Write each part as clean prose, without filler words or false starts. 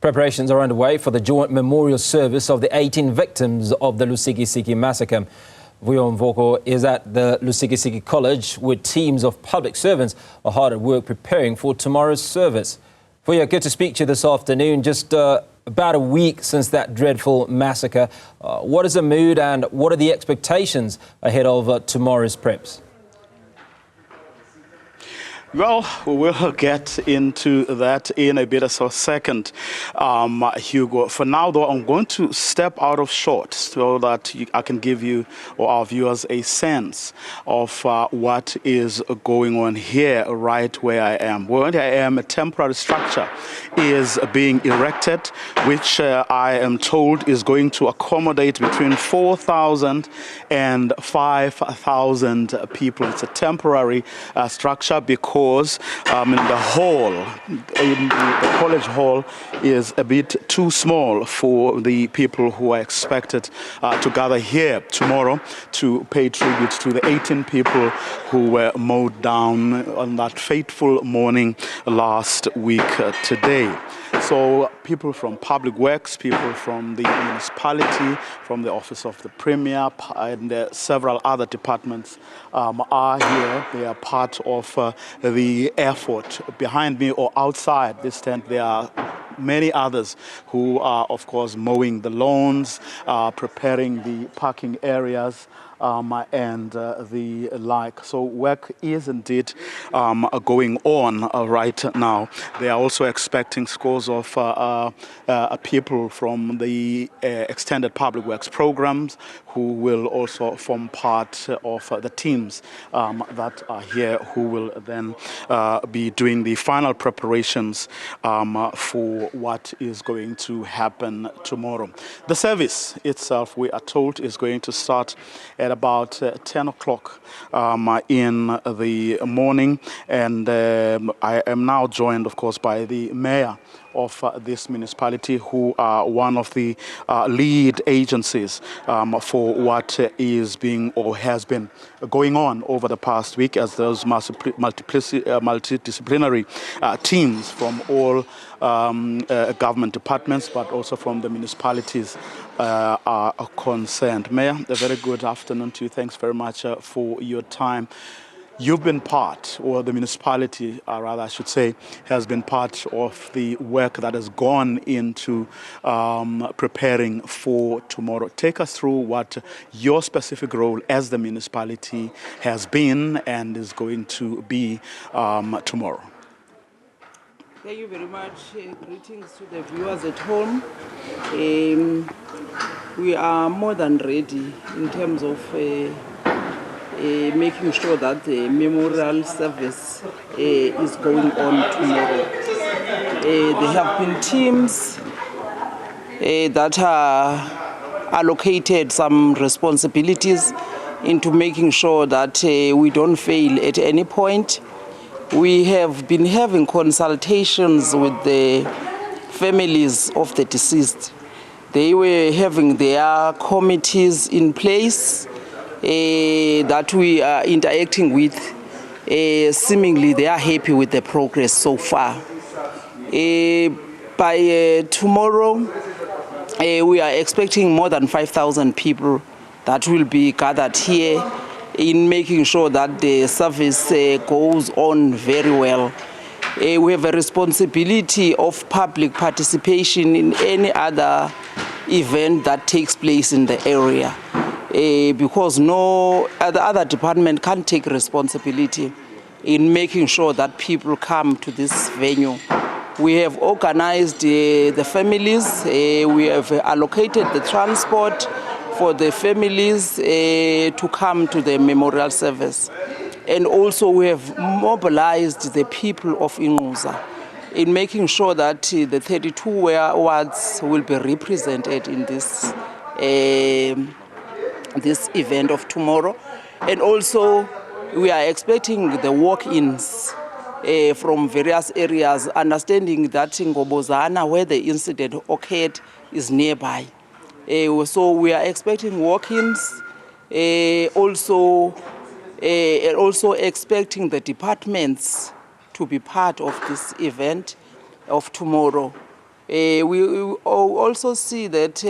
Preparations are underway for the joint memorial service of the 18 victims of the Lusikisiki massacre. Vuyo Mvoko is at the Lusikisiki College where teams of public servants are hard at work preparing for tomorrow's service. Vuyo, good to speak to you this afternoon. Just about a week since that dreadful massacre. What is the mood and what are the expectations ahead of tomorrow's preps? Well, we will get into that in a bit of a second, Hugo. For now, though, I'm going to step out of shot so that I can give you or our viewers a sense of what is going on here right where I am. Where I am, a temporary structure is being erected, which I am told is going to accommodate between 4,000 and 5,000 people. It's a temporary structure because in the hall, in the college hall, is a bit too small for the people who are expected to gather here tomorrow to pay tribute to the 18 people who were mowed down on that fateful morning last week today. So people from Public Works, people from the municipality, from the Office of the Premier, and several other departments are here. They are part of the effort. Behind me or outside this tent, there are many others who are, of course, mowing the lawns, preparing the parking areas, and the like. So work is indeed going on right now. They are also expecting scores of people from the extended public works programs who will also form part of the teams that are here, who will then be doing the final preparations for what is going to happen tomorrow. The service itself, we are told, is going to start at about 10 o'clock in the morning, and I am now joined, of course, by the mayor of this municipality, who are one of the lead agencies for what is being or has been going on over the past week, as those multidisciplinary teams from all government departments, but also from the municipalities are concerned. Mayor, a very good afternoon to you. Thanks very much for your time. You've been part, or the municipality, rather I should say, has been part of the work that has gone into preparing for tomorrow. Take us through what your specific role as the municipality has been and is going to be tomorrow. Thank you very much. Greetings to the viewers at home. We are more than ready in terms of making sure that the memorial service is going on tomorrow. There have been teams that are allocated some responsibilities into making sure that we don't fail at any point. We have been having consultations with the families of the deceased. They were having their committees in place that we are interacting with. Seemingly they are happy with the progress so far. By tomorrow, we are expecting more than 5,000 people that will be gathered here in making sure that the service goes on very well. We have a responsibility of public participation in any other event that takes place in the area. Because no other department can take responsibility in making sure that people come to this venue. We have organized the families, we have allocated the transport for the families to come to the memorial service. And also we have mobilized the people of Ingquza in making sure that the 32 wards will be represented in this event of tomorrow. And also we are expecting the walk-ins from various areas, understanding that Ngobozana, where the incident occurred, is nearby. So we are expecting walk-ins, also expecting the departments to be part of this event of tomorrow. We also see that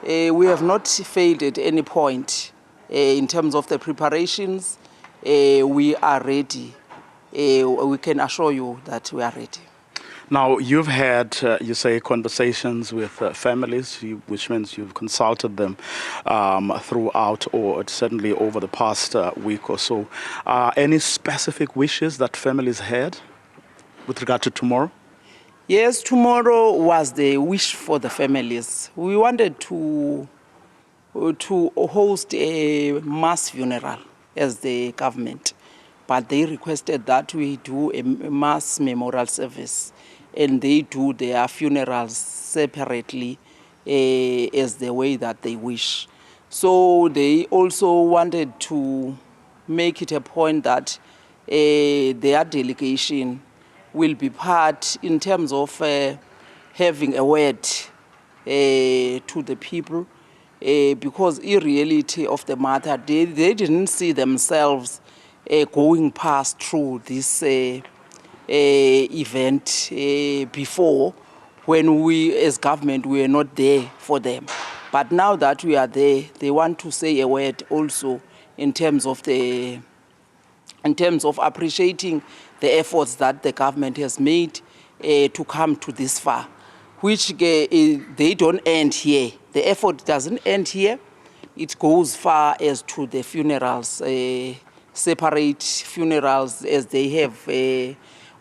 we have not failed at any point in terms of the preparations. We are ready. We can assure you that we are ready. Now, you've had, you say, conversations with families, which means you've consulted them throughout or certainly over the past week or so. Any specific wishes that families had with regard to tomorrow? Yes, tomorrow was the wish for the families. We wanted to host a mass funeral as the government, but they requested that we do a mass memorial service, and they do their funerals separately as the way that they wish. So they also wanted to make it a point that their delegation will be part in terms of having a word to the people, because in reality of the matter, they didn't see themselves going past through this event before, when we as government were not there for them. But now that we are there, they want to say a word also in terms of appreciating the efforts that the government has made to come to this far, which they don't end here. The effort doesn't end here. It goes far as to the funerals, separate funerals, as they have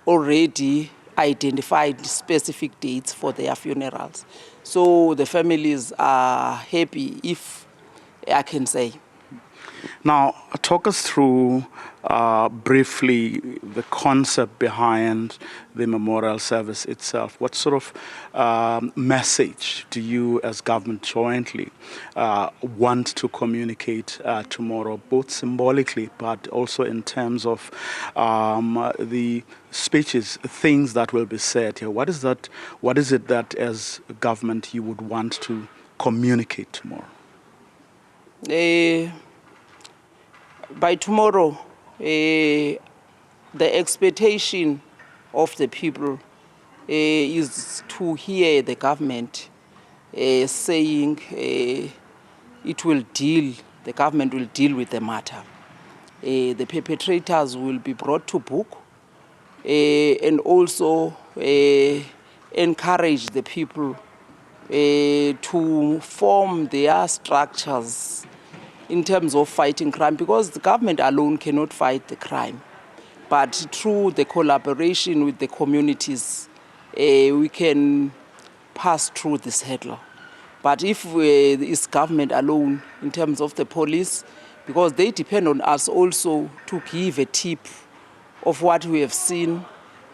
already identified specific dates for their funerals. So the families are happy, if I can say. Now, talk us through briefly the concept behind the memorial service itself. What sort of message do you as government jointly want to communicate tomorrow, both symbolically but also in terms of the speeches, things that will be said here? What is that? What is it that as government you would want to communicate tomorrow? By tomorrow, the expectation of the people is to hear the government saying the government will deal with the matter. The perpetrators will be brought to book, and also encourage the people to form their structures in terms of fighting crime, because the government alone cannot fight the crime. But through the collaboration with the communities, we can pass through this hurdle. But if it's government alone in terms of the police, because they depend on us also to give a tip of what we have seen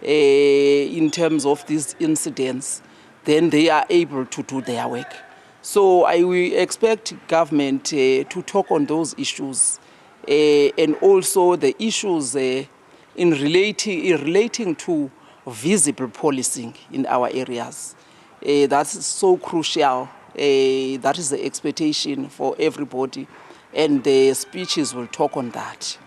in terms of these incidents, then they are able to do their work. So we expect government to talk on those issues, and also the issues in relating to visible policing in our areas. That's so crucial. That is the expectation for everybody, and the speeches will talk on that.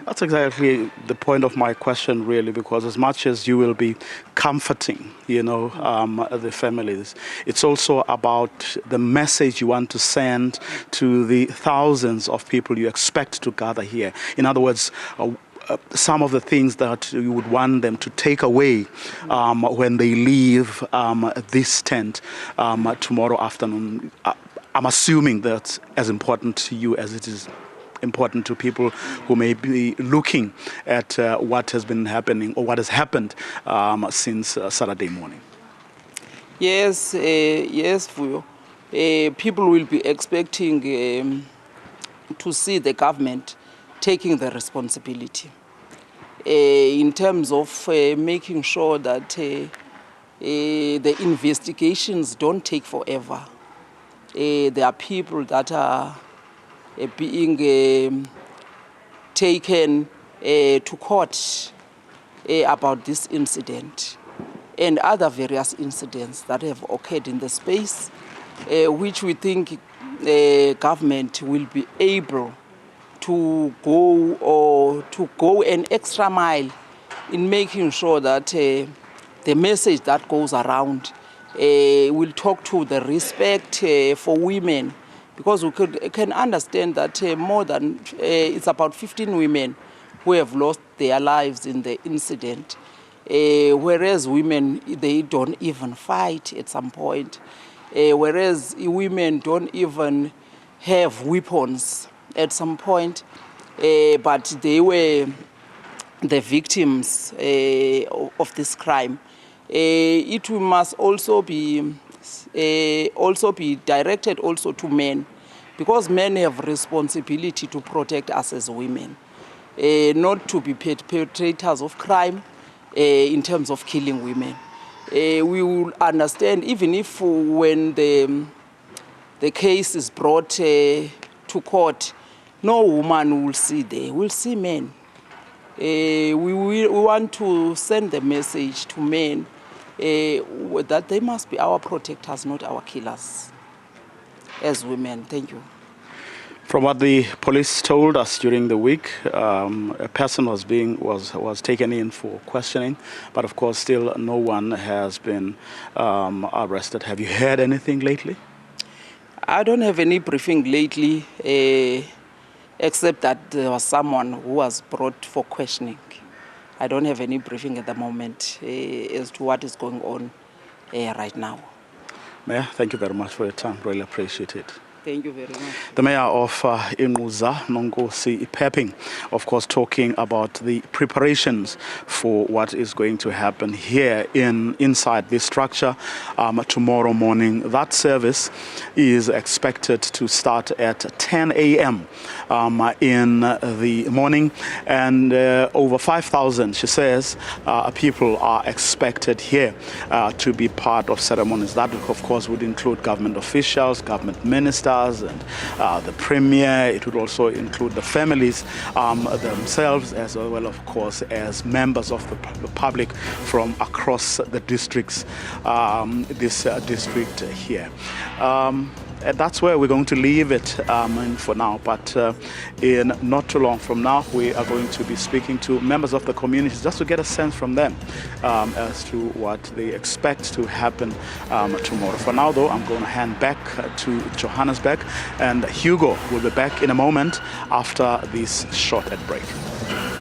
That's exactly the point of my question, really, because as much as you will be comforting, the families, it's also about the message you want to send to the thousands of people you expect to gather here. In other words, some of the things that you would want them to take away when they leave this tent tomorrow afternoon. I'm assuming that's as important to you as it is important to people who may be looking at what has been happening or what has happened since Saturday morning. Yes, Vuyo. People will be expecting to see the government taking the responsibility in terms of making sure that the investigations don't take forever. There are people that are being taken to court about this incident and other various incidents that have occurred in the space, which we think government will be able to go an extra mile in making sure that the message that goes around. We'll talk to the respect for women, because we can understand that more than, it's about 15 women who have lost their lives in the incident, whereas women, they don't even fight at some point, whereas women don't even have weapons at some point, but they were the victims of this crime. It must also be directed also to men, because men have responsibility to protect us as women, not to be perpetrators of crime in terms of killing women. We will understand, even if when the case is brought to court, no woman will see there, we'll see men. We want to send the message to men that they must be our protectors, not our killers, as women. Thank you. From what the police told us during the week, a person was taken in for questioning, but of course still no one has been arrested. Have you heard anything lately? I don't have any briefing lately, except that there was someone who was brought for questioning. I don't have any briefing at the moment as to what is going on right now. Mayor, thank you very much for your time. Really appreciate it. Thank you very much. The mayor of Ingquza, Nonkosi Pepping, of course, talking about the preparations for what is going to happen here inside this structure tomorrow morning. That service is expected to start at 10 a.m. In the morning, and over 5,000, she says, people are expected here to be part of ceremonies. That, of course, would include government officials, government ministers, and the premier. It would also include the families themselves, as well, of course, as members of the public from across the districts, this district here. And that's where we're going to leave it for now. But in not too long from now, we are going to be speaking to members of the community just to get a sense from them as to what they expect to happen tomorrow. For now, though, I'm going to hand back to Johannesburg, and Hugo will be back in a moment after this short ad break.